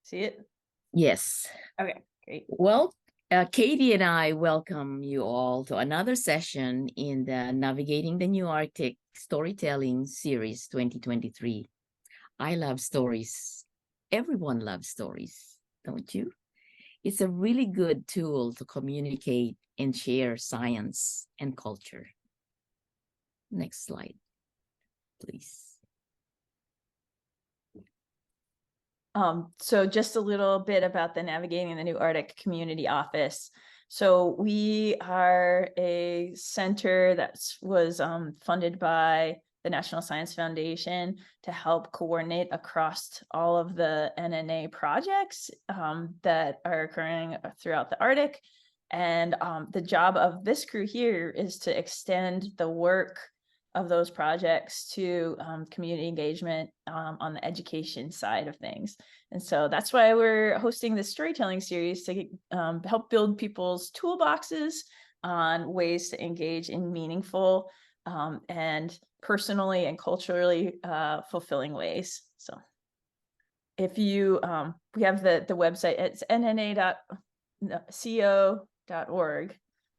See it? Yes. Okay, great. Well, Katie and I welcome you all to another session in the Navigating the New Arctic Storytelling Series 2023. I love stories. Everyone loves stories, don't you? It's a really good tool to communicate and share science and culture. Next slide, please. So just a little bit about the Navigating the New Arctic Community Office. So we are a center that was funded by the National Science Foundation to help coordinate across all of the NNA projects that are occurring throughout the Arctic. And the job of this crew here is to extend the work of those projects to community engagement on the education side of things. And so that's why we're hosting this storytelling series to help build people's toolboxes on ways to engage in meaningful and personally and culturally fulfilling ways. So if you, we have the website, it's nna.co.org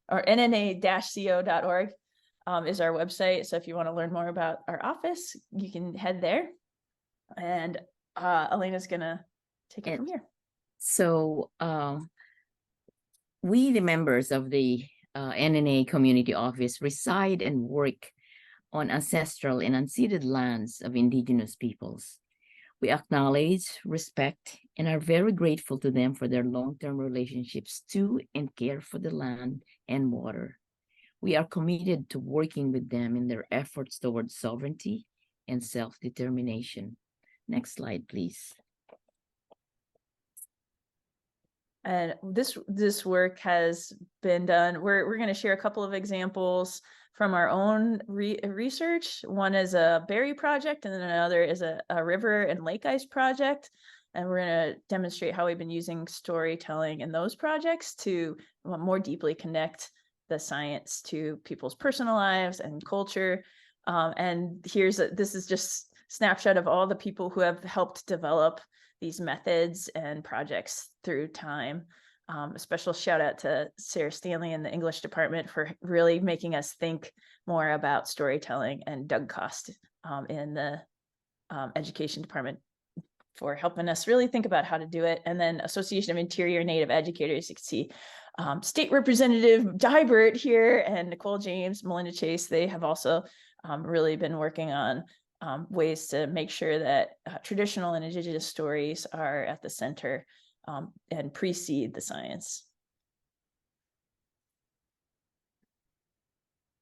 or nna-co.org. Is our website. So if you want to learn more about our office, you can head there. And Elena's going to take it from here. So we, the members of the NNA Community Office, reside and work on ancestral and unceded lands of Indigenous peoples. We acknowledge, respect, and are very grateful to them for their long-term relationships to and care for the land and water. We are committed to working with them in their efforts towards sovereignty and self-determination. Next slide, please. And this work has been done. We're going to share a couple of examples from our own research. One is a berry project, and then another is a river and lake ice project. And we're going to demonstrate how we've been using storytelling in those projects to more deeply connect the science to people's personal lives and culture. And this is just a snapshot of all the people who have helped develop these methods and projects through time. A special shout out to Sarah Stanley in the English department for really making us think more about storytelling, and Doug Cost in the education department for helping us really think about how to do it. And then Association of Interior Native Educators, you can see State Representative Dybert here and Nicole James, Melinda Chase. They have also really been working on ways to make sure that traditional and Indigenous stories are at the center and precede the science.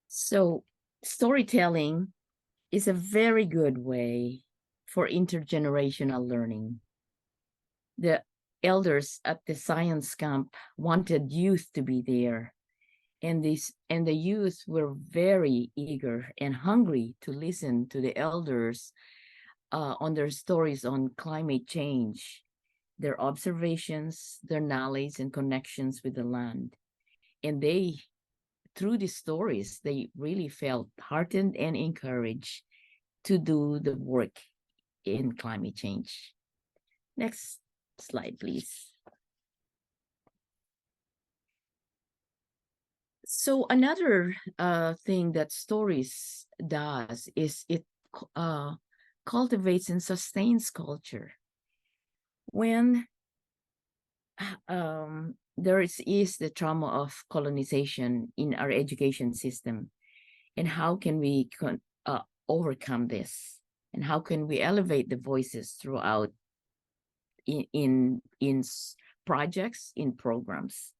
So storytelling is a very good way for intergenerational learning. The elders at the science camp wanted youth to be there, and the youth were very eager and hungry to listen to the elders on their stories on climate change, their observations, their knowledge and connections with the land. And they, through these stories, they really felt heartened and encouraged to do the work in climate change. Next slide, please. So another thing that stories does is it cultivates and sustains culture. When there is the trauma of colonization in our education system, and how can we overcome this, and how can we elevate the voices throughout in projects, in programs.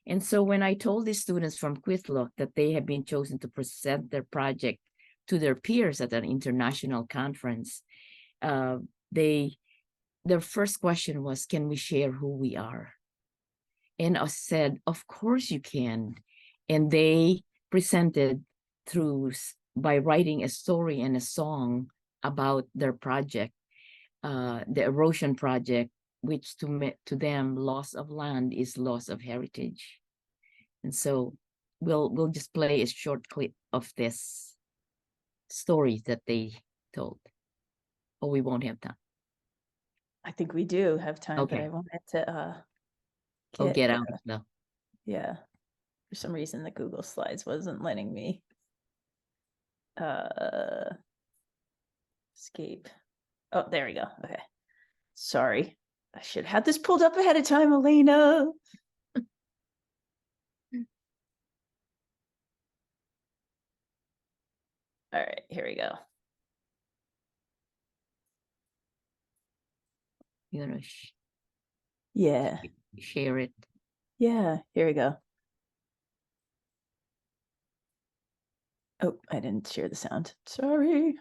And so when I told the students from Quitlock that they have been chosen to present their project to their peers at an international conference, their first question was, can we share who we are? And I said, of course you can. And they presented by writing a story and a song about their project, the erosion project, which to them, loss of land is loss of heritage. And so we'll just play a short clip of this story that they told. Oh, we won't have time. I think we do have time, but Okay. I wanted to I'll get get the, out of the. yeah. For some reason, the Google Slides wasn't letting me escape. Oh, there we go. Okay. Sorry. I should have this pulled up ahead of time, Elena. All right, here we go. You know, Yeah. share it. Yeah, here we go. Oh, I didn't share the sound. Sorry.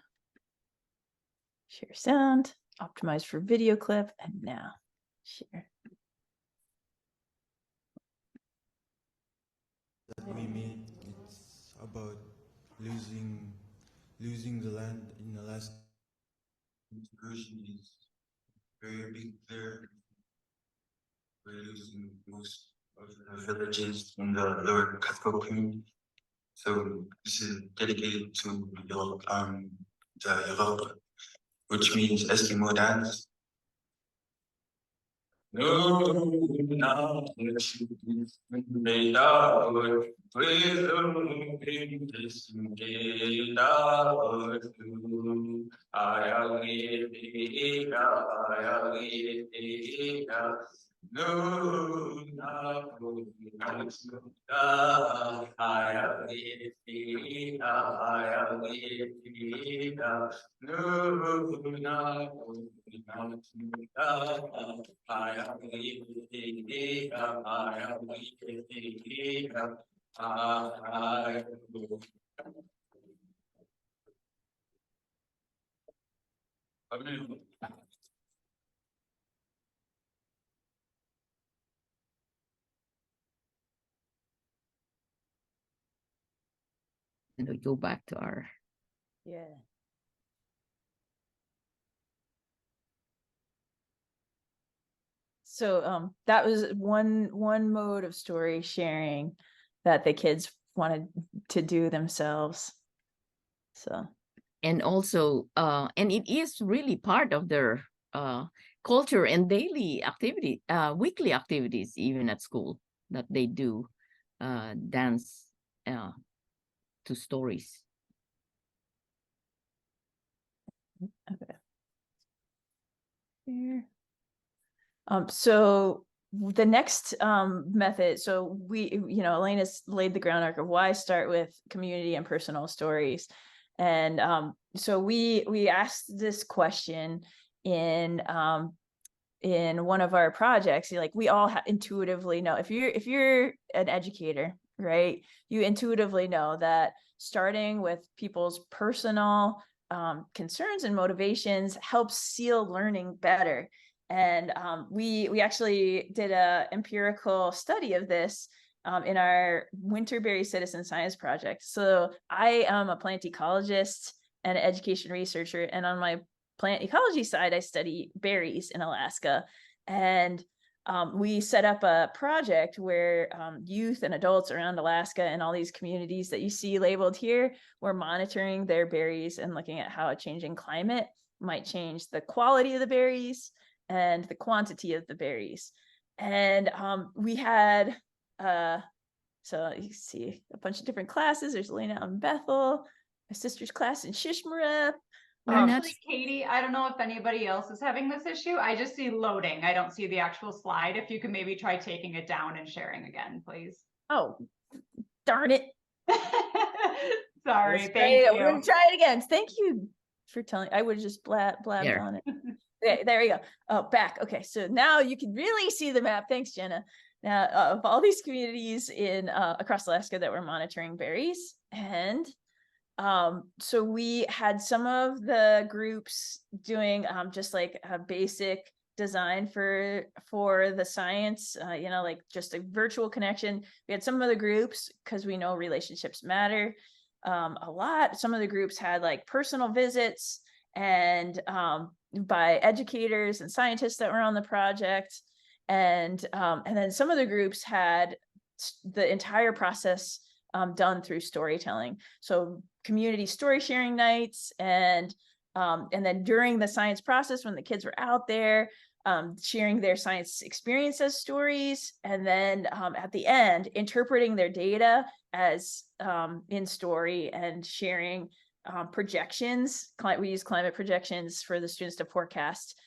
Share sound, optimize for video clip, and now share. That we made, it's about losing the land in Alaska. Erosion is very big there. We're losing most of the villages in the lower Casco community. So this is dedicated to the Europe, which means Eskimo dance. No, now made out with this made out to no, And we go back to our. Yeah. So that was one mode of story sharing that the kids wanted to do themselves. So And also, and it is really part of their culture and daily activity, weekly activities, even at school, that they do dance to stories. okay. Here. So the next method, so Elena's laid the groundwork of why start with community and personal stories. And so we asked this question in one of our projects. Like, we all intuitively know, if you're an educator, right, you intuitively know that starting with people's personal concerns and motivations helps seal learning better. And we actually did a empirical study of this in our Winterberry Citizen Science Project. So I am a plant ecologist and an education researcher, and on my plant ecology side, I study berries in Alaska. And we set up a project where youth and adults around Alaska and all these communities that you see labeled here, were monitoring their berries and looking at how a changing climate might change the quality of the berries and the quantity of the berries. And we had, so you see a bunch of different classes. There's Elena and Bethel, my sister's class in Shishmaref. Actually, Katie, I don't know if anybody else is having this issue. I just see loading. I don't see the actual slide. If you can maybe try taking it down and sharing again, please. Oh, darn it. Sorry, thank you. We're gonna try it again. Thank you for telling. I would just blabbed on it. Okay, there we go. Oh, back. Okay, so now you can really see the map. Thanks, Jenna. Now, of all these communities in across Alaska that were monitoring berries. And so we had some of the groups doing just like a basic design for the science, like just a virtual connection. We had some of the groups, because we know relationships matter a lot. Some of the groups had like personal visits and by educators and scientists that were on the project. And then some of the groups had the entire process done through storytelling. So community story sharing nights, and then during the science process, when the kids were out there, sharing their science experience as stories, and then at the end, interpreting their data as in story and sharing projections. We use climate projections for the students to forecast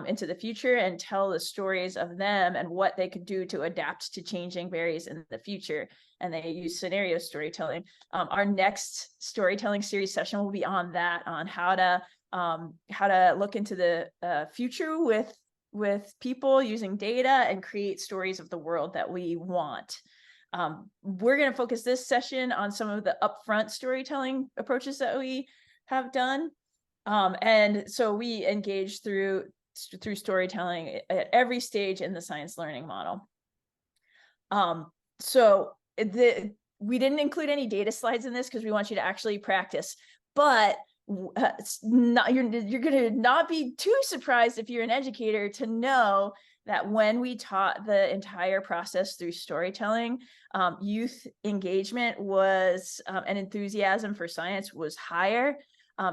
into the future and tell the stories of them and what they could do to adapt to changing berries in the future. And they use scenario storytelling. Our next storytelling series session will be on that, on how to look into the future with people using data and create stories of the world that we want. We're going to focus this session on some of the upfront storytelling approaches that we have done. And so we engage through storytelling at every stage in the science learning model. So we didn't include any data slides in this because we want you to actually practice, but you're going to not be too surprised if you're an educator to know that when we taught the entire process through storytelling, youth engagement was and enthusiasm for science was higher.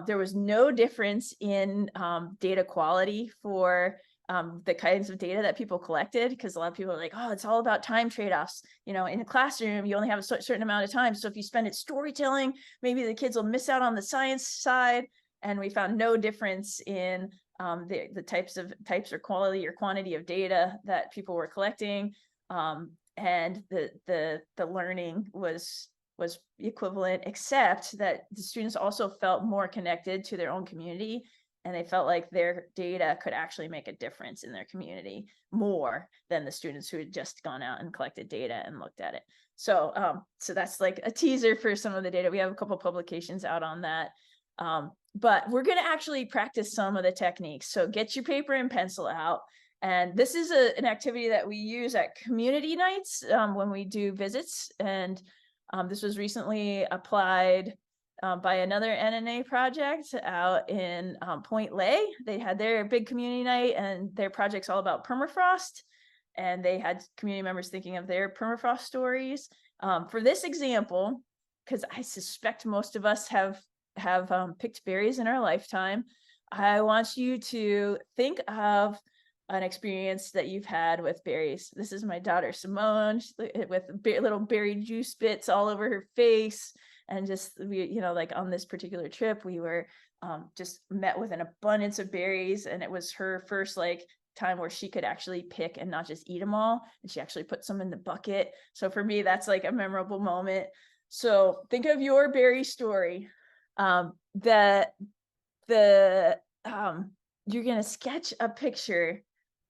There was no difference in data quality for the kinds of data that people collected, because a lot of people are like, oh, it's all about time trade-offs. You know, in a classroom, you only have a certain amount of time. So if you spend it storytelling, maybe the kids will miss out on the science side. And we found no difference in the types or quality or quantity of data that people were collecting. And the learning was equivalent, except that the students also felt more connected to their own community, and they felt like their data could actually make a difference in their community more than the students who had just gone out and collected data and looked at it. So that's like a teaser for some of the data. We have a couple publications out on that. But we're going to actually practice some of the techniques. So get your paper and pencil out. And this is an activity that we use at community nights when we do visits. And this was recently applied by another NNA project out in Point Lay. They had their big community night, and their project's all about permafrost. And they had community members thinking of their permafrost stories. For this example, because I suspect most of us have picked berries in our lifetime, I want you to think of an experience that you've had with berries. This is my daughter Simone with little berry juice bits all over her face. And just, like on this particular trip, we were just met with an abundance of berries, and it was her first time where she could actually pick and not just eat them all. And she actually put some in the bucket. So for me, that's like a memorable moment. So think of your berry story. You're going to sketch a picture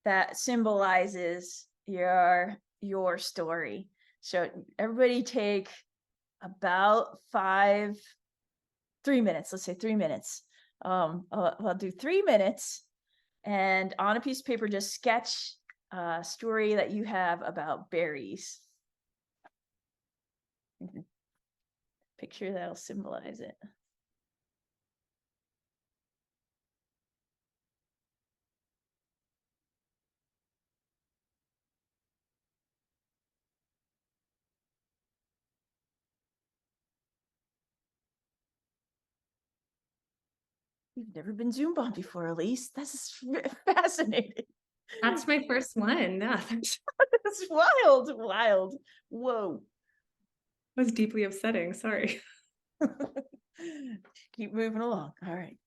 that symbolizes your story. So everybody take about 3 minutes. Let's say 3 minutes. I'll do 3 minutes, and on a piece of paper, just sketch a story that you have about berries. Picture that'll symbolize it. You've never been Zoom bombed before, Elise. This is fascinating. That's my first one. Yeah, That's wild. Whoa. was deeply upsetting. Sorry. Keep moving along. All right.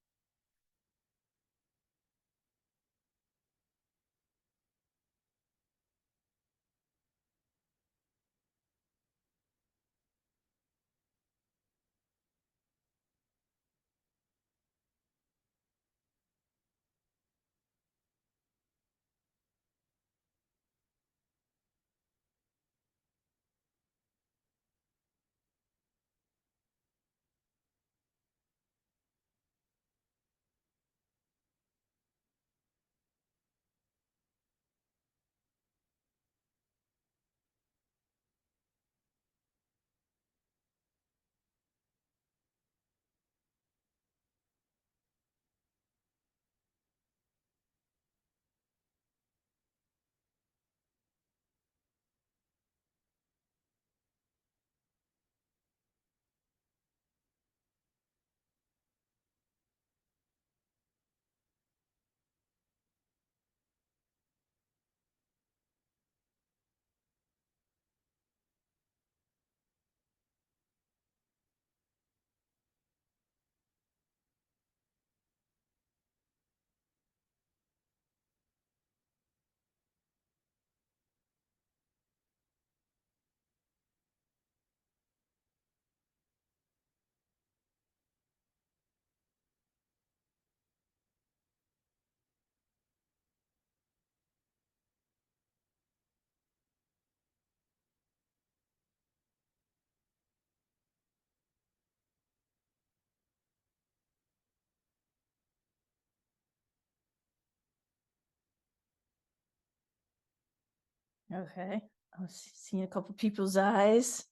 Okay. I'm seeing a couple people's eyes.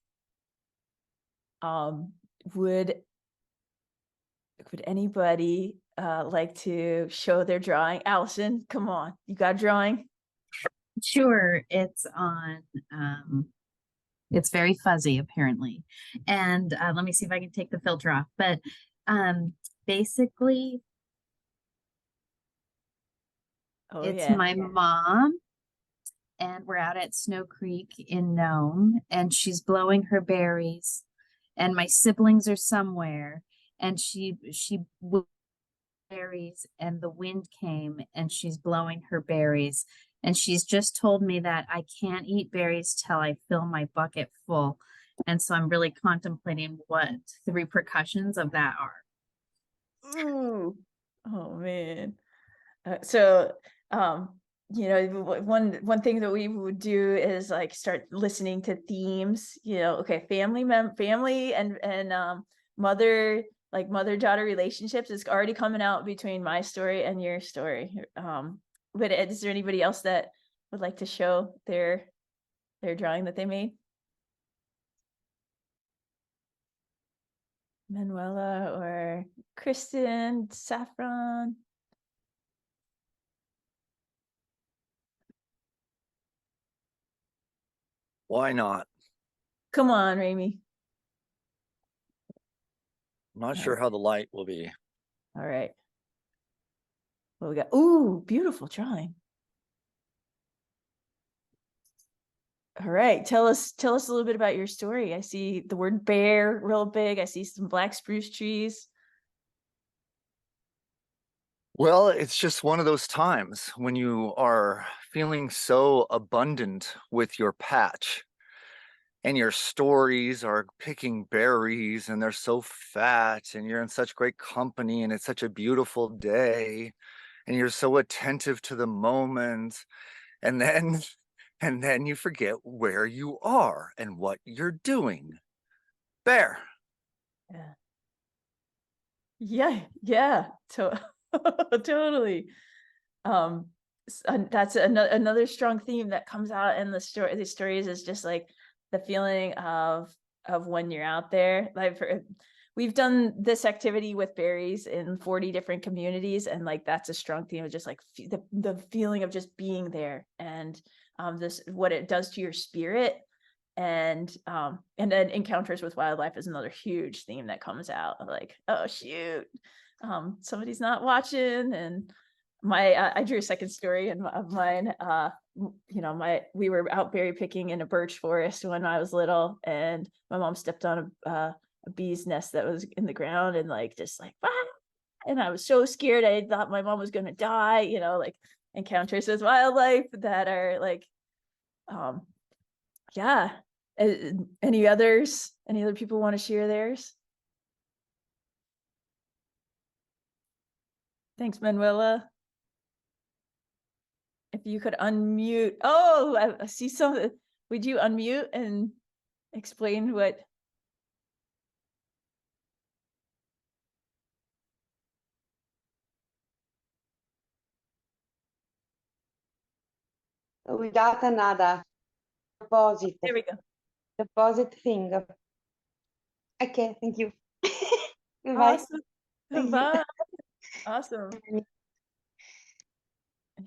Would anybody like to show their drawing? Allison, come on. You got a drawing? Sure, it's very fuzzy apparently. And let me see if I can take the filter off. But basically, Oh, it's yeah. my mom, and we're out at Snow Creek in Nome, and she's blowing her berries, and my siblings are somewhere, and she blew berries, and the wind came, and she's blowing her berries, and she's just told me that I can't eat berries till I fill my bucket full, and so I'm really contemplating what the repercussions of that are. Ooh. Oh, man. So, one thing that we would do is like start listening to themes, okay, family and mother-daughter relationships is already coming out between my story and your story. But is there anybody else that would like to show their drawing that they made? Manuela or Kristen, Saffron? Why not? Come on, Rami. I'm not sure how the light will be. All right. What we got? Ooh, beautiful drawing. All right. Tell us a little bit about your story. I see the word bear real big. I see some black spruce trees. Well, it's just one of those times when you are feeling so abundant with your patch and your stories are picking berries and they're so fat and you're in such great company and it's such a beautiful day and you're so attentive to the moment and then you forget where you are and what you're doing. Bear. Yeah. Totally. That's another strong theme that comes out in the stories is just like the feeling of when you're out there. Like we've done this activity with berries in 40 different communities, and like that's a strong theme of just like the feeling of just being there, and this what it does to your spirit. And then encounters with wildlife is another huge theme that comes out, like, oh shoot, somebody's not watching. And I drew a second story of mine. We were out berry picking in a birch forest when I was little, and my mom stepped on a bee's nest that was in the ground, and like just like ah! And I was so scared. I thought my mom was gonna die. Like encounters with wildlife that are like, yeah. Any other people want to share theirs? Thanks, Manuela. If you could unmute. Oh, I see some. Would you unmute and explain what? We got another deposit. There we go. Deposit thing. Okay, thank you. Goodbye. Awesome. Thank you. Bye. Awesome.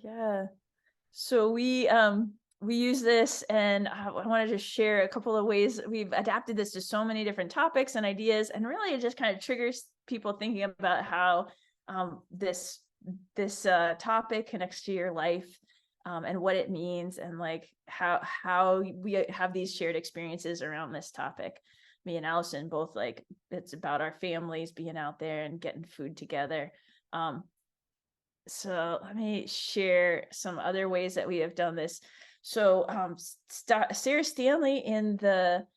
Yeah. So we use this, and I wanted to share a couple of ways we've adapted this to so many different topics and ideas, and really it just kind of triggers people thinking about how this topic connects to your life, and what it means, and like how we have these shared experiences around this topic. Me and Allison both, like, it's about our families being out there and getting food together. So let me share some other ways that we have done this. So Sarah Stanley in the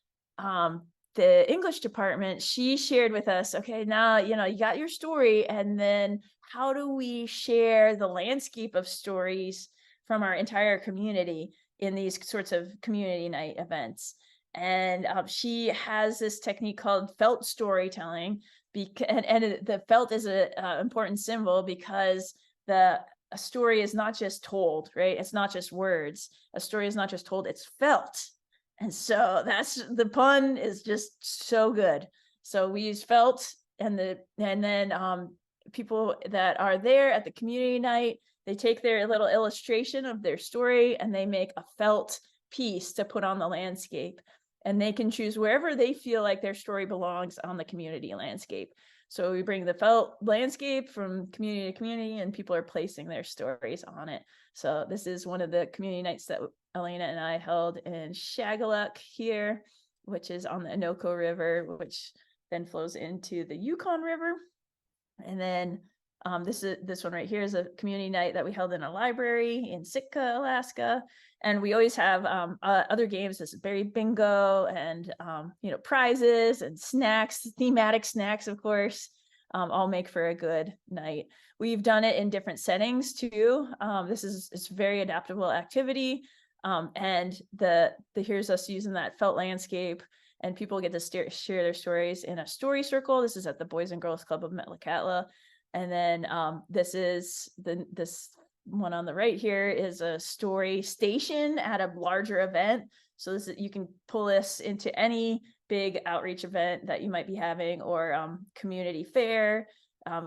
English department, she shared with us, okay, now, you got your story, and then how do we share the landscape of stories from our entire community in these sorts of community night events? And she has this technique called felt storytelling, and the felt is an important symbol because the a story is not just told, right? It's not just words. A story is not just told, it's felt. And so that's the pun is just so good. So we use felt, and then people that are there at the community night, they take their little illustration of their story and they make a felt piece to put on the landscape. And they can choose wherever they feel like their story belongs on the community landscape. So we bring the felt landscape from community to community, and people are placing their stories on it. So this is one of the community nights that Elena and I held in Shagaluk here, which is on the Anoka River, which then flows into the Yukon River. And then this one right here is a community night that we held in a library in Sitka, Alaska. And we always have other games, this is berry bingo, and prizes and snacks, thematic snacks, of course, all make for a good night. We've done it in different settings too. It's very adaptable activity. And here's us using that felt landscape, and people get to share their stories in a story circle. This is at the Boys and Girls Club of Metlakatla. And then this one on the right here is a story station at a larger event. So you can pull this into any big outreach event that you might be having, or community fair.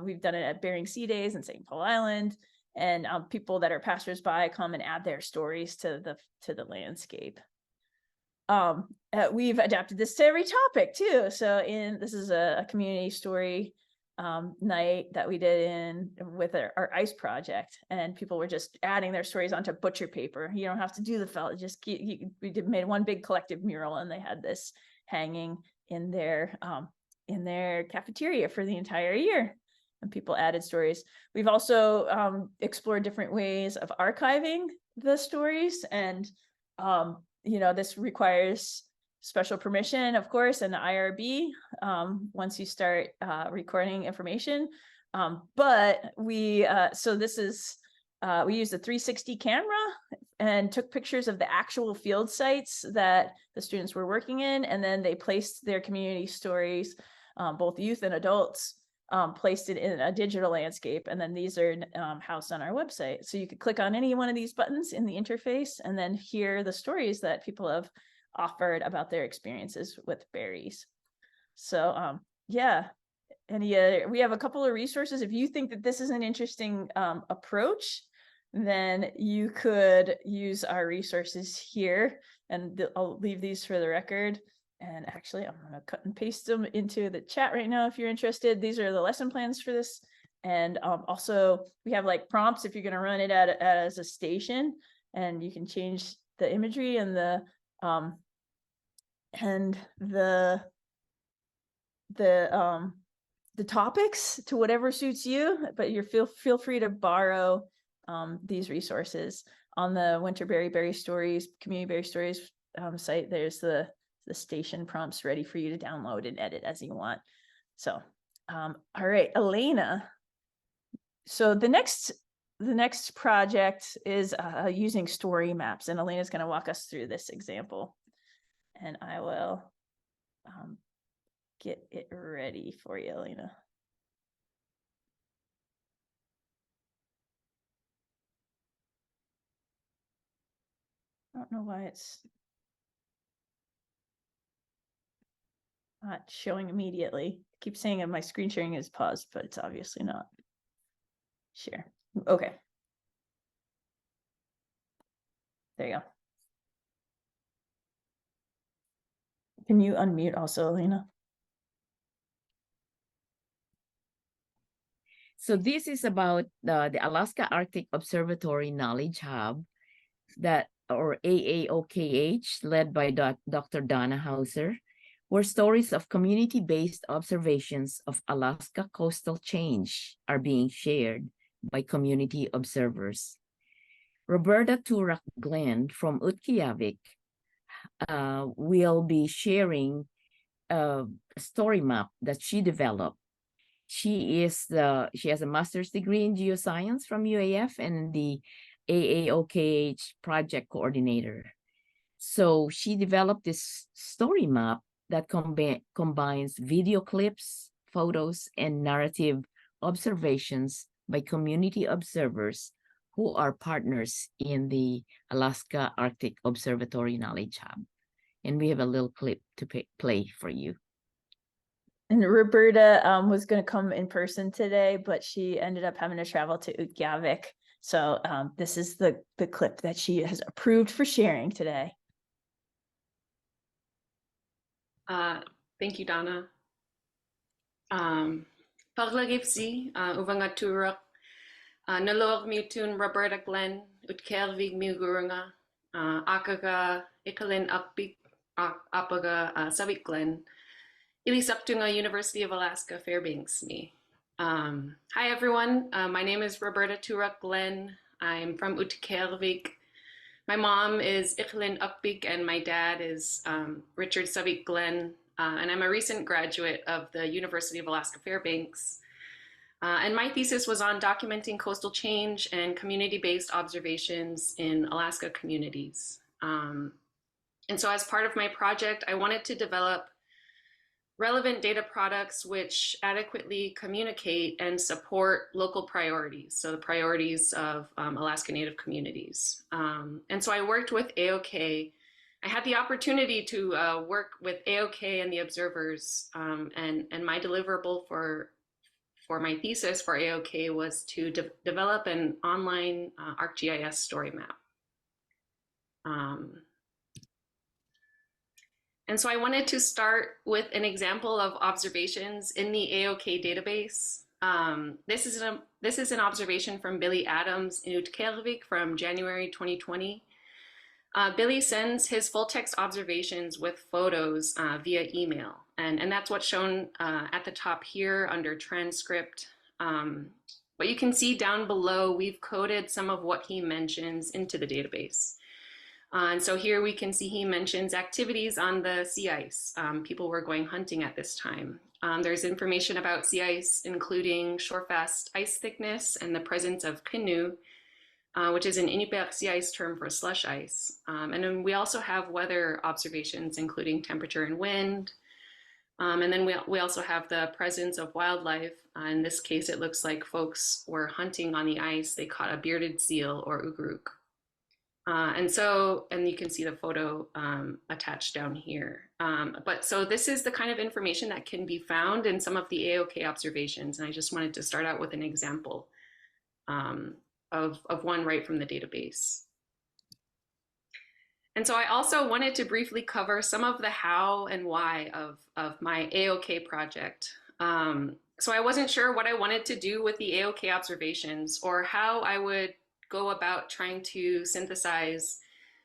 We've done it at Bering Sea Days in St. Paul Island, and people that are passersby come and add their stories to the landscape. We've adapted this to every topic too. So this is a community story night that we did with our ice project, and people were just adding their stories onto butcher paper. You don't have to do the felt, made one big collective mural, and they had this hanging in their cafeteria for the entire year, and people added stories. We've also explored different ways of archiving the stories, and this requires special permission, of course, and the IRB once you start recording information. But we used a 360 camera and took pictures of the actual field sites that the students were working in, and then they placed their community stories, both youth and adults, placed it in a digital landscape, and then these are housed on our website. So you could click on any one of these buttons in the interface and then hear the stories that people have offered about their experiences with berries. So yeah, we have a couple of resources. If you think that this is an interesting approach, then you could use our resources here, and I'll leave these for the record. And actually, I'm going to cut and paste them into the chat right now if you're interested. These are the lesson plans for this. And also, we have like prompts if you're going to run it as a station, and you can change the imagery and the topics to whatever suits you. But feel free to borrow these resources on the Winterberry Berry Stories, Community Berry Stories site. There's the station prompts ready for you to download and edit as you want. So, all right, Elena. So the next project is using story maps, and Elena's going to walk us through this example, and I will get it ready for you, Elena. I don't know why it's not showing immediately. I keep saying that my screen sharing is paused, but it's obviously not. Share. Okay. There you go. Can you unmute also, Elena? So this is about the Alaska Arctic Observatory Knowledge Hub, or AAOKH, led by Dr. Donna Hauser, where stories of community-based observations of Alaska coastal change are being shared by community observers. Roberta Turak Glenn from Utqiagvik will be sharing a story map that she developed. She has a master's degree in geoscience from UAF and the AAOKH project coordinator. So she developed this story map that combines video clips, photos, and narrative observations by community observers who are partners in the Alaska Arctic Observatory Knowledge Hub. And we have a little clip to play for you. And Roberta was going to come in person today, but she ended up having to travel to Utqiagvik. So this is the clip that she has approved for sharing today. Thank you, Donna. Paglagipsi, uvangaturok, nalog miutun Roberta Glenn, utkelvig miugurunga, akaga ikalin akbik apaga savik Glenn, ilisaktunga University of Alaska Fairbanks me. Hi everyone, my name is Roberta Turok Glenn. I'm from Utqiagvik. My mom is Ikalin Ukbik and my dad is Richard Savik Glenn. And I'm a recent graduate of the University of Alaska Fairbanks. And my thesis was on documenting coastal change and community-based observations in Alaska communities. And so as part of my project, I wanted to develop relevant data products which adequately communicate and support local priorities, so the priorities of Alaska Native communities. And so I worked with AOK. I had the opportunity to work with AOK and the observers, and my deliverable for my thesis for AOK was to develop an online ArcGIS story map. And so I wanted to start with an example of observations in the AOK database. This is an observation from Billy Adams in Utqiagvik from January 2020. Billy sends his full text observations with photos via email. And that's what's shown at the top here under transcript. But you can see down below, we've coded some of what he mentions into the database. And so here we can see he mentions activities on the sea ice. People were going hunting at this time. There's information about sea ice, including shorefast ice thickness and the presence of canoe, which is an Inupiaq sea ice term for slush ice. And then we also have weather observations, including temperature and wind. And then we also have the presence of wildlife. In this case, it looks like folks were hunting on the ice. They caught a bearded seal or ugruk. And you can see the photo attached down here. But so this is the kind of information that can be found in some of the AOK observations. And I just wanted to start out with an example of one right from the database. And so I also wanted to briefly cover some of the how and why of my AOK project. So I wasn't sure what I wanted to do with the AOK observations or how I would go about trying to synthesize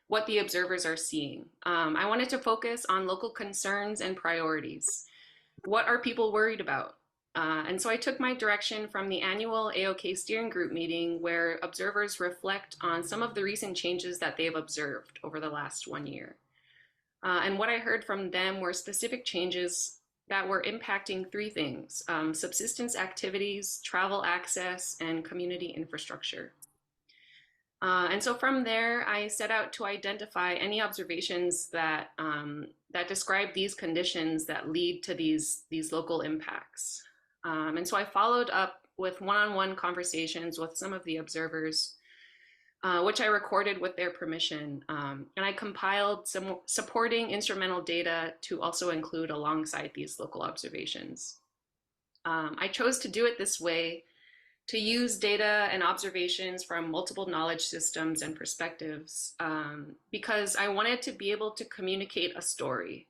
what the observers are seeing. I wanted to focus on local concerns and priorities. What are people worried about? And so I took my direction from the annual AOK steering group meeting where observers reflect on some of the recent changes that they've observed over the last 1 year. And what I heard from them were specific changes that were impacting three things: subsistence activities, travel access, and community infrastructure. And so from there, I set out to identify any observations that that describe these conditions that lead to these local impacts. And so I followed up with one-on-one conversations with some of the observers, which I recorded with their permission. And I compiled some supporting instrumental data to also include alongside these local observations. I chose to do it this way to use data and observations from multiple knowledge systems and perspectives, because I wanted to be able to communicate a story,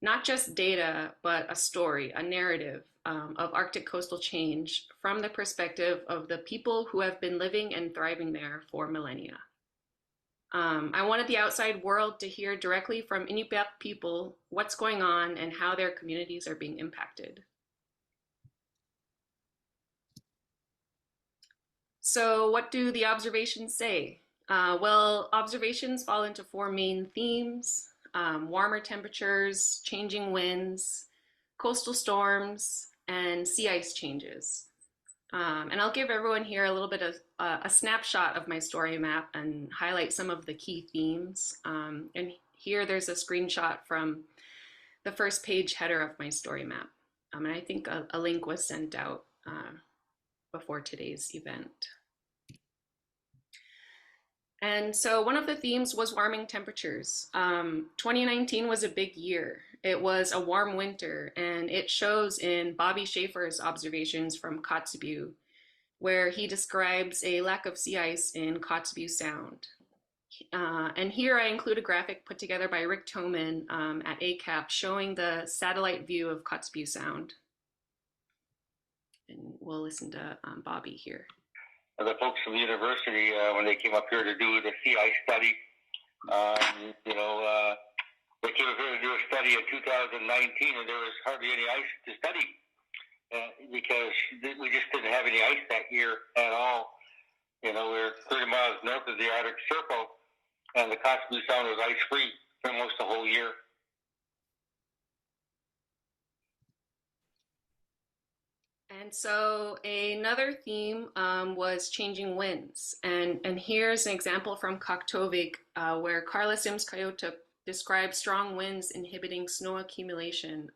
not just data, but a story, a narrative of Arctic coastal change from the perspective of the people who have been living and thriving there for millennia. I wanted the outside world to hear directly from Inupiaq people what's going on and how their communities are being impacted. So what do the observations say? Well, observations fall into four main themes: warmer temperatures, changing winds, coastal storms, and sea ice changes. And I'll give everyone here a little bit of a snapshot of my story map and highlight some of the key themes. And here there's a screenshot from the first page header of my story map. And I think a link was sent out before today's event. And so one of the themes was warming temperatures. 2019 was a big year. It was a warm winter, and it shows in Bobby Schaefer's observations from Kotzebue, where he describes a lack of sea ice in Kotzebue Sound. And here I include a graphic put together by Rick Toman at ACAP showing the satellite view of Kotzebue Sound. And we'll listen to Bobby here. The folks from the university, when they came up here to do the sea ice study, they came up here to do a study in 2019, and there was hardly any ice to study because we just didn't have any ice that year at all. You know, we're 30 miles north of the Arctic Circle, and the Kotzebue Sound was ice-free for almost the whole year. And so another theme was changing winds. And here's an example from Kaktovik where Carla Sims-Coyote describes strong winds inhibiting snow accumulation,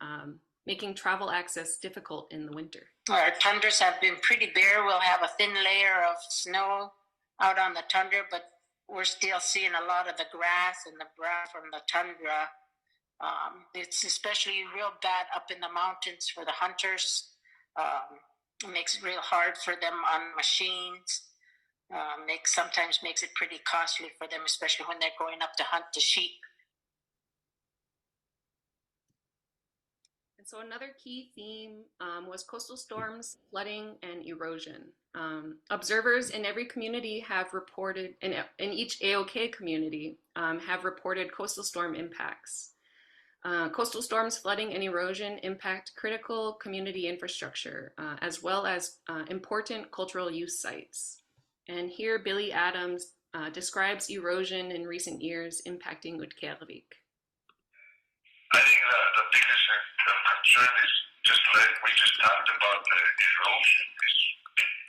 making travel access difficult in the winter. Our tundras have been pretty bare. We'll have a thin layer of snow out on the tundra, but we're still seeing a lot of the grass and the brush from the tundra. It's especially real bad up in the mountains for the hunters. It makes it real hard for them on machines. Sometimes makes it pretty costly for them, especially when they're going up to hunt the sheep. And so another key theme was coastal storms, flooding, and erosion. Observers in every community have reported, in each AOK community, have reported coastal storm impacts. Coastal storms, flooding, and erosion impact critical community infrastructure, as well as important cultural use sites. And here, Billy Adams describes erosion in recent years impacting Utqvarvik. I think the biggest concern is just like we just talked about the erosion is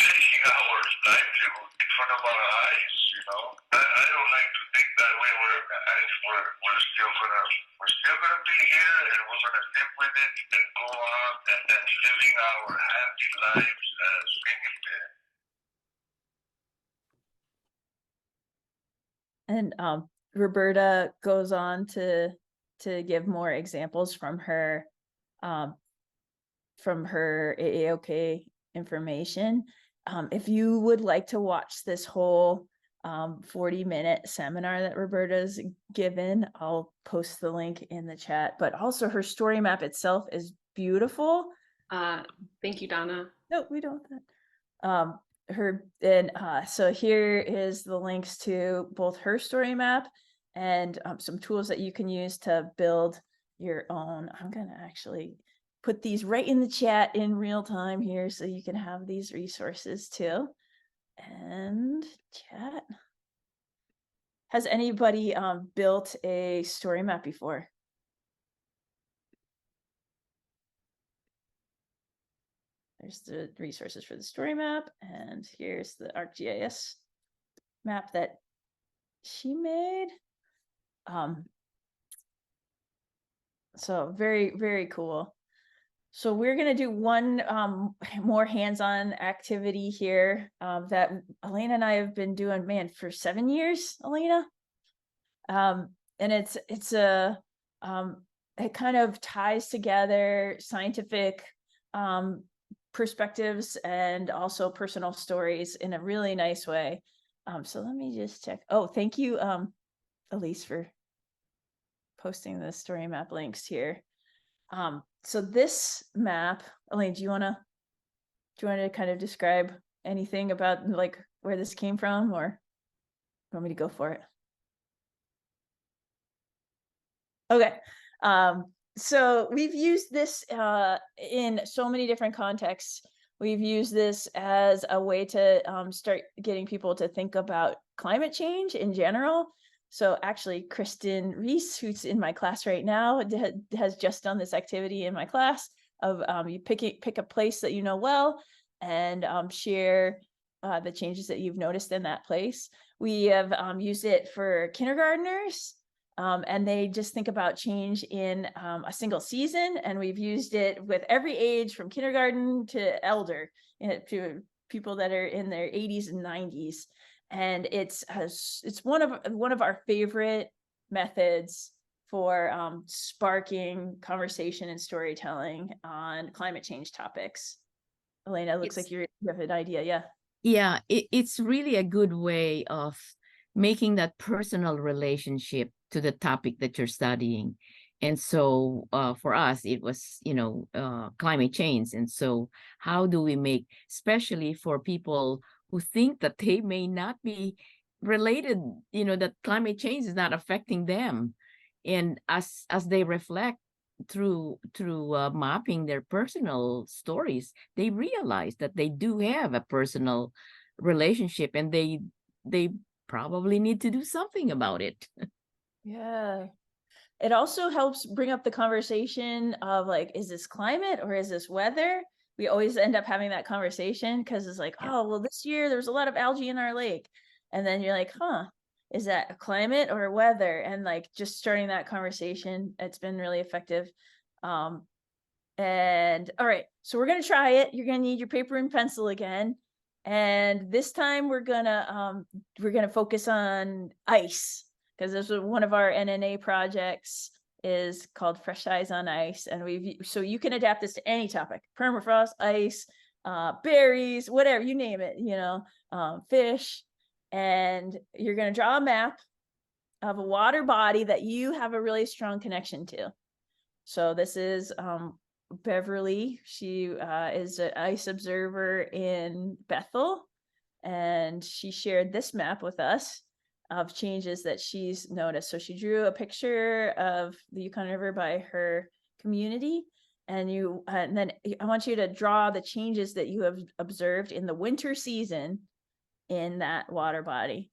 taking our livelihood in front of our eyes, you know. I don't like to think that way we're still gonna be here and we're gonna live with it and go on and living our happy lives swinging there. And Roberta goes on to give more examples from her AOK information. If you would like to watch this whole 40-minute seminar that Roberta's given, I'll post the link in the chat, but also her story map itself is beautiful. Thank you, Donna. No, we don't want that. So here is the links to both her story map and some tools that you can use to build your own. I'm gonna actually put these right in the chat in real time here so you can have these resources too. And chat. Has anybody built a story map before? There's the resources for the story map, and here's the ArcGIS map that she made. So very, very cool. So we're going to do one more hands-on activity here that Elena and I have been doing, man, for 7 years, Elena. And it kind of ties together scientific perspectives and also personal stories in a really nice way. So let me just check. Oh, thank you, Elise, for posting the story map links here. So this map, Elaine, do you want to kind of describe anything about like where this came from, or you want me to go for it? Okay. So we've used this in so many different contexts. We've used this as a way to start getting people to think about climate change in general. So actually, Kristen Reese, who's in my class right now, has just done this activity in my class of you pick a place that you know well and share the changes that you've noticed in that place. We have used it for kindergartners, and they just think about change in a single season. And we've used it with every age from kindergarten to elder, to people that are in their 80s and 90s. And it's one of our favorite methods for sparking conversation and storytelling on climate change topics. Elena, it looks like you have an idea. Yeah. Yeah, it's really a good way of making that personal relationship to the topic that you're studying. And so for us, it was, climate change. And so how do we make, especially for people who think that they may not be related, that climate change is not affecting them. And as they reflect through mapping their personal stories, they realize that they do have a personal relationship, and they probably need to do something about it. Yeah. It also helps bring up the conversation of like, is this climate or is this weather? We always end up having that conversation because it's like, oh, well, this year there was a lot of algae in our lake. And then you're like, huh, is that a climate or weather? And like just starting that conversation, it's been really effective. And all right, so we're gonna try it. You're gonna need your paper and pencil again. And this time we're gonna focus on ice, because this was one of our NNA projects is called Fresh Eyes on Ice. And so you can adapt this to any topic: permafrost, ice, berries, whatever, you name it, fish. And you're going to draw a map of a water body that you have a really strong connection to. So this is Beverly. She is an ice observer in Bethel, and she shared this map with us of changes that she's noticed. So she drew a picture of the Yukon River by her community, and then I want you to draw the changes that you have observed in the winter season in that water body.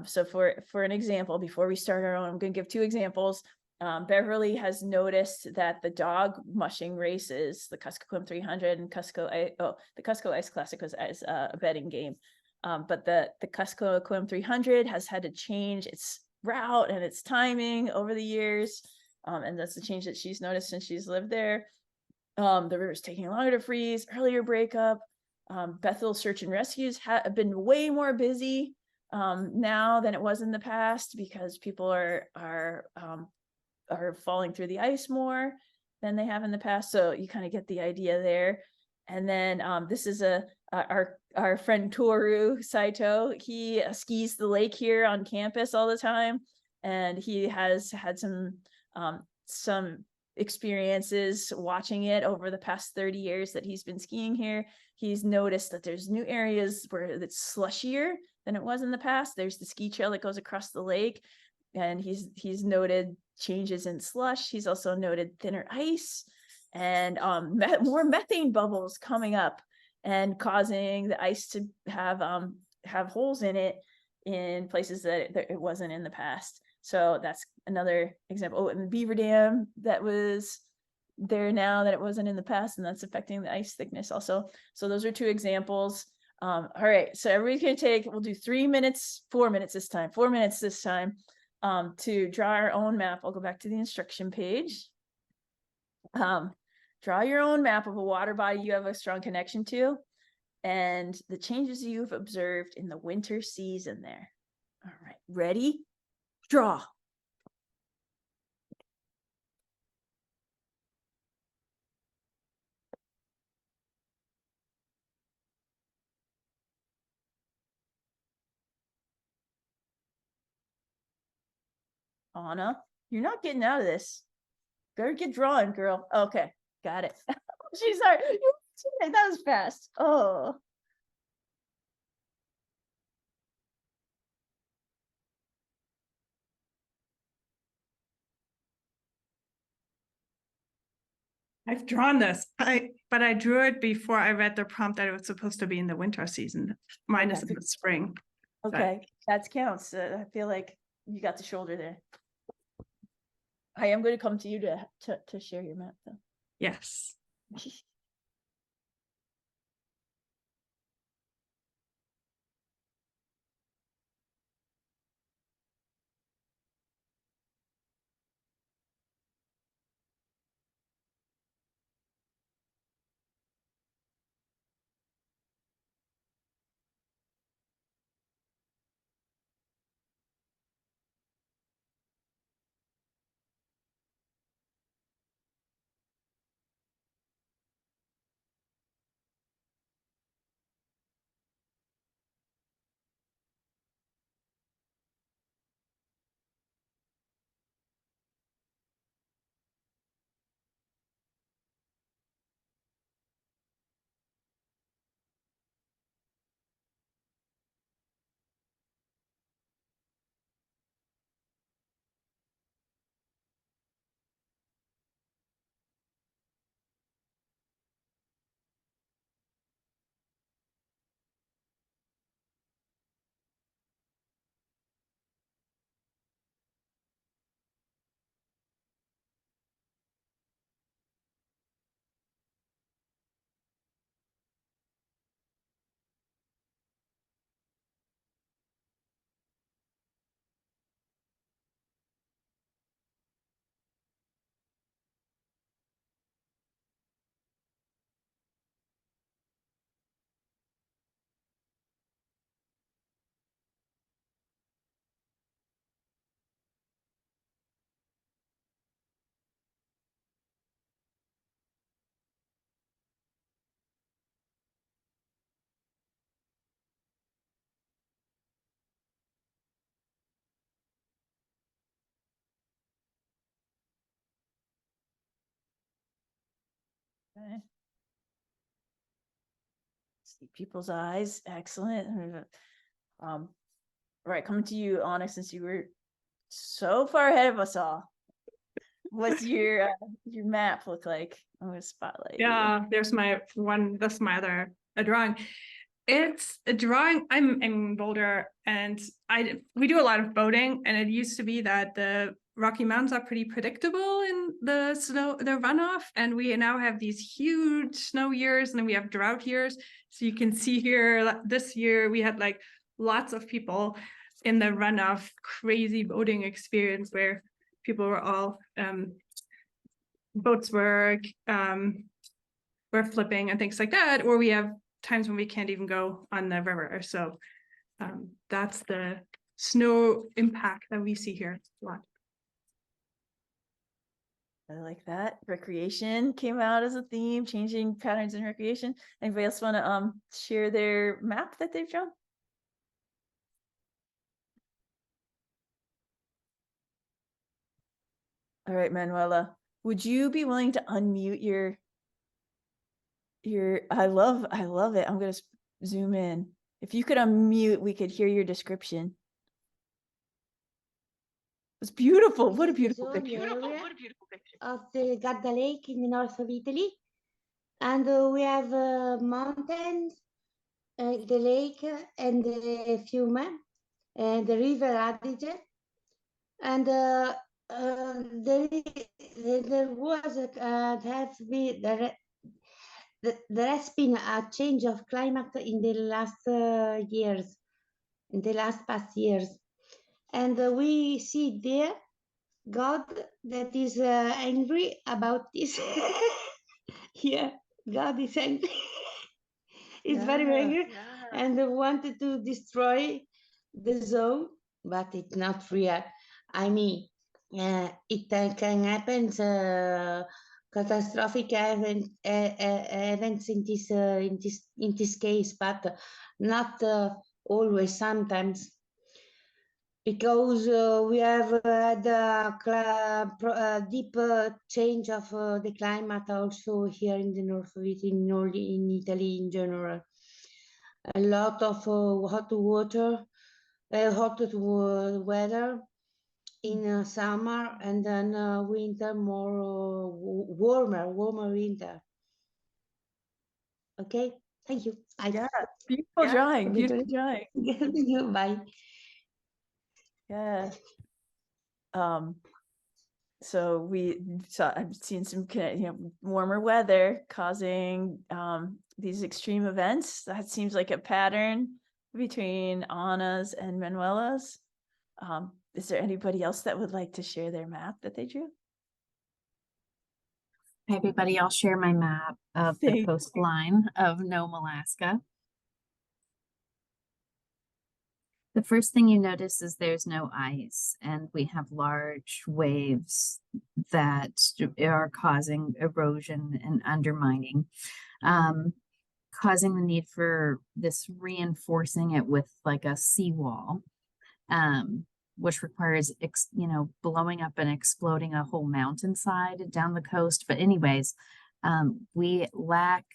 So for an example, before we start our own, I'm going to give two examples. Beverly has noticed that the dog mushing races, the Kuskokwim 300 and the Cusco Ice Classic was as a betting game. But the Kuskokwim 300 has had to change its route and its timing over the years. And that's the change that she's noticed since she's lived there. The river's taking longer to freeze, earlier breakup. Bethel search and rescues have been way more busy now than it was in the past, because people are falling through the ice more than they have in the past. So you kind of get the idea there. And then this is our friend Toru Saito. He skis the lake here on campus all the time, and he has had some experiences watching it over the past 30 years that he's been skiing here. He's noticed that there's new areas where it's slushier than it was in the past. There's the ski trail that goes across the lake, and he's noted changes in slush. He's also noted thinner ice and more methane bubbles coming up and causing the ice to have holes in it in places that it wasn't in the past. So that's another example. Oh, and the beaver dam that was there now that it wasn't in the past, and that's affecting the ice thickness also. So those are two examples. All right, so everybody's gonna we'll do 4 minutes this time to draw our own map. I'll go back to the instruction page. Draw your own map of a water body you have a strong connection to, and the changes you've observed in the winter season there. All right, ready? Draw. Anna, you're not getting out of this. Better get drawing, girl. Okay, got it. She's sorry. That was fast. Oh. I've drawn this, but I drew it before I read the prompt that it was supposed to be in the winter season. Mine is in the spring. Okay, that counts. I feel like you got the shoulder there. I am going to come to you to share your map, though. Yes. Okay. See people's eyes. Excellent. All right, coming to you, Anna, since you were so far ahead of us all. What's your map look like? I'm gonna spotlight you. Yeah, there's my one. That's my other drawing. It's a drawing. I'm in Boulder, and we do a lot of boating, and it used to be that the Rocky Mountains are pretty predictable in the snow, the runoff, and we now have these huge snow years, and then we have drought years. So you can see here, this year we had like lots of people in the runoff, crazy boating experience where people were all boats were flipping and things like that, or we have times when we can't even go on the river. So that's the snow impact that we see here a lot. I like that. Recreation came out as a theme, changing patterns in recreation. Anybody else want to share their map that they've drawn? All right, Manuela, would you be willing to unmute your I love it. I'm going to zoom in. If you could unmute, we could hear your description. It's beautiful. What a beautiful picture. Of the Garda Lake in the north of Italy. And we have mountains, the lake, and the Fiume, and the river Adige. And there has been a change of climate in the last years, in the last past years. And we see there God that is angry about this. Yeah, God is angry. He's very angry and wanted to destroy the zone, but it's not real. I mean, it can happen, catastrophic events in this case, but not always. Sometimes. Because we have had a deep change of the climate also here in the north of Italy, in Italy in general. A lot of hot weather in summer, and then winter more warmer winter. Okay, thank you. Beautiful drawing. Beautiful drawing. Thank you. Bye. Yeah. So I've seen some warmer weather causing these extreme events. That seems like a pattern between Anna's and Manuela's. Is there anybody else that would like to share their map that they drew? Hi, everybody, I'll share my map of the coastline of Nome, Alaska. The first thing you notice is there's no ice, and we have large waves that are causing erosion and undermining, causing the need for this reinforcing it with like a seawall, which requires, blowing up and exploding a whole mountainside down the coast. But anyways, we lack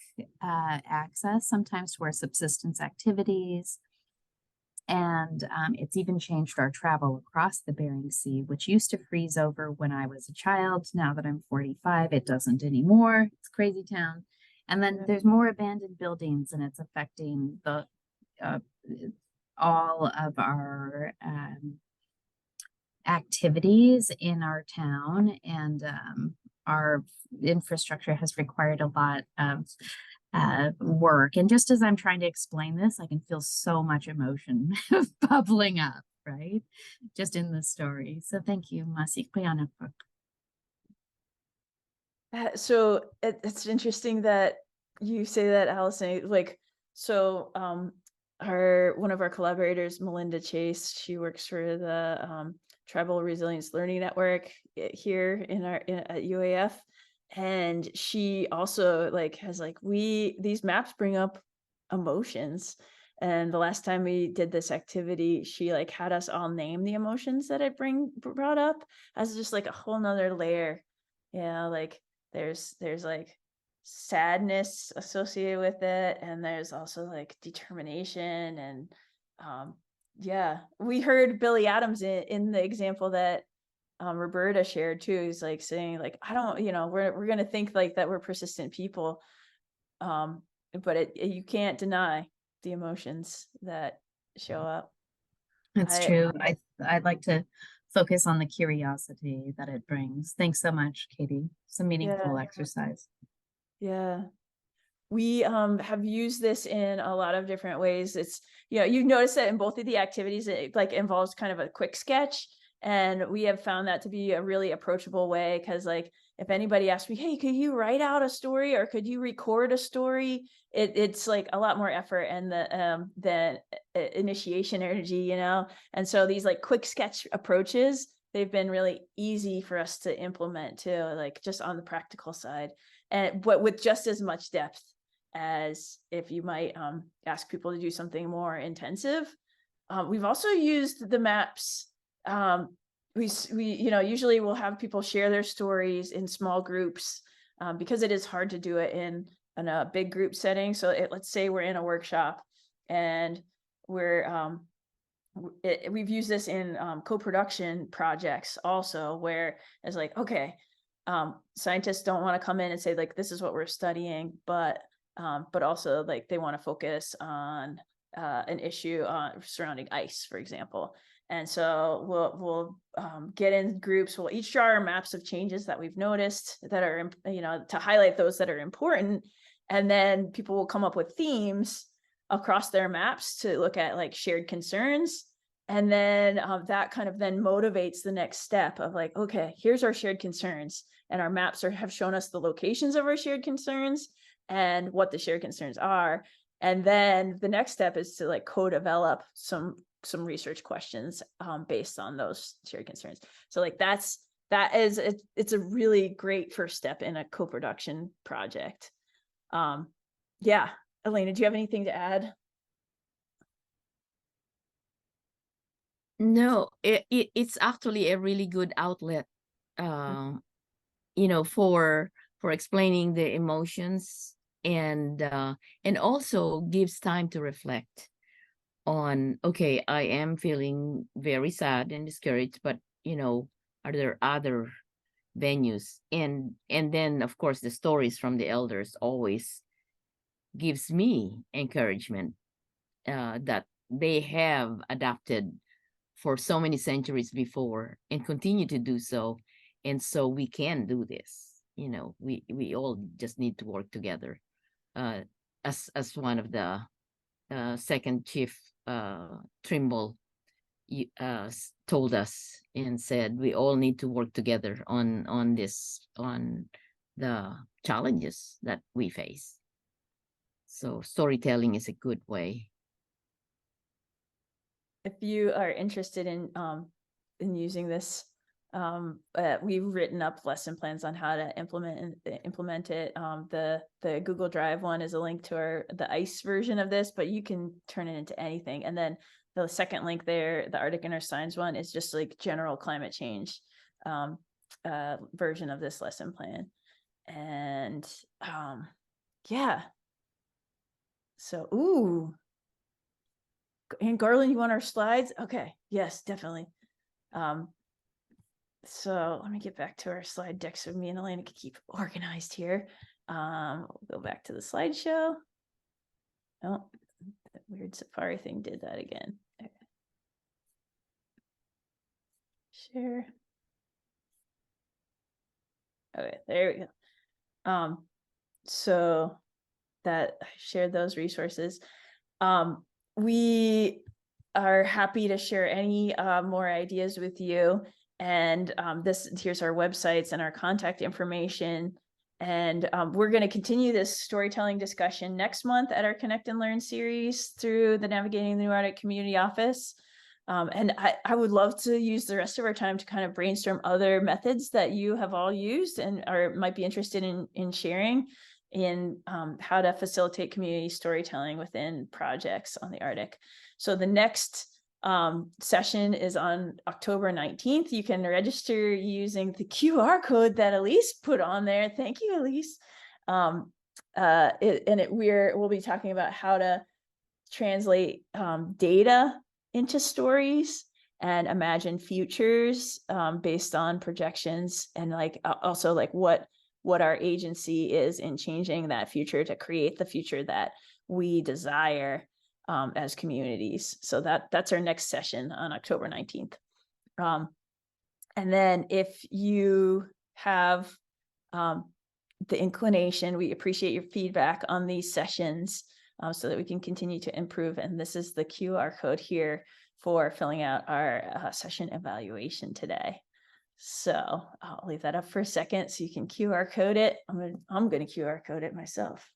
access sometimes to our subsistence activities. And it's even changed our travel across the Bering Sea, which used to freeze over when I was a child. Now that I'm 45, it doesn't anymore. It's crazy town. And then there's more abandoned buildings, and it's affecting the all of our activities in our town, and our infrastructure has required a lot of work. And just as I'm trying to explain this, I can feel so much emotion bubbling up, right? Just in the story. So thank you, Masi. So it's interesting that you say that, Allison. Like, so one of our collaborators, Melinda Chase, she works for the Tribal Resilience Learning Network here at UAF. And she also has these maps bring up emotions. And the last time we did this activity, she had us all name the emotions that it brought up as just a whole nother layer. Yeah, there's sadness associated with it, and there's also like determination. And yeah, we heard Billy Adams in the example that Roberta shared too. He's like saying like, I don't, we're gonna think like that we're persistent people, but you can't deny the emotions that show up. That's true. I'd like to focus on the curiosity that it brings. Thanks so much, Katie. It's a meaningful exercise. Yeah. We have used this in a lot of different ways. It's, you've noticed that in both of the activities, it like involves kind of a quick sketch. And we have found that to be a really approachable way, because like if anybody asks me, hey, could you write out a story or could you record a story? It's like a lot more effort and the initiation energy, And so these like quick sketch approaches, they've been really easy for us to implement too, like just on the practical side, but with just as much depth as if you might ask people to do something more intensive. We've also used the maps. We usually we'll have people share their stories in small groups, because it is hard to do it in a big group setting. So let's say we're in a workshop and we've used this in co-production projects also, where it's like, okay, scientists don't want to come in and say like, this is what we're studying, but also like they want to focus on an issue surrounding ice, for example. And so we'll get in groups. We'll each draw our maps of changes that we've noticed that are, to highlight those that are important. And then people will come up with themes across their maps to look at like shared concerns. And then that kind of then motivates the next step of like, okay, here's our shared concerns. And our maps have shown us the locations of our shared concerns and what the shared concerns are. And then the next step is to like co-develop some research questions based on those shared concerns. So like it's a really great first step in a co-production project. Yeah, Elena, do you have anything to add? No, it's actually a really good outlet, for explaining the emotions, and also gives time to reflect on, okay, I am feeling very sad and discouraged, but are there other venues? And then of course the stories from the elders always gives me encouragement that they have adapted for so many centuries before and continue to do so. And so we can do this. We all just need to work together. As one of the second chief Trimble told us and said, we all need to work together on the challenges that we face. So storytelling is a good way. If you are interested in using this, we've written up lesson plans on how to implement it. The Google Drive one is a link to the ICE version of this, but you can turn it into anything. And then the second link there, the Arctic Inner Science one, is just like general climate change version of this lesson plan. And yeah. So, ooh. And Garland, you want our slides? Okay, yes, definitely. So let me get back to our slide deck so me and Elena can keep organized here. We'll go back to the slideshow. Oh, that weird Safari thing did that again. Okay. Share. Okay, there we go. So that I shared those resources. We are happy to share any more ideas with you. And here's our websites and our contact information. And we're going to continue this storytelling discussion next month at our Connect and Learn series through the Navigating the New Arctic Community Office. And I would love to use the rest of our time to kind of brainstorm other methods that you have all used and might be interested in sharing in how to facilitate community storytelling within projects on the Arctic. So the next session is on October 19th. You can register using the QR code that Elise put on there. Thank you, Elise. We'll be talking about how to translate data into stories and imagine futures based on projections, and like also like what our agency is in changing that future to create the future that we desire as communities. So that's our next session on October 19th. And then if you have the inclination, we appreciate your feedback on these sessions so that we can continue to improve. And this is the QR code here for filling out our session evaluation today. So I'll leave that up for a second so you can QR code it. I'm going to QR code it myself.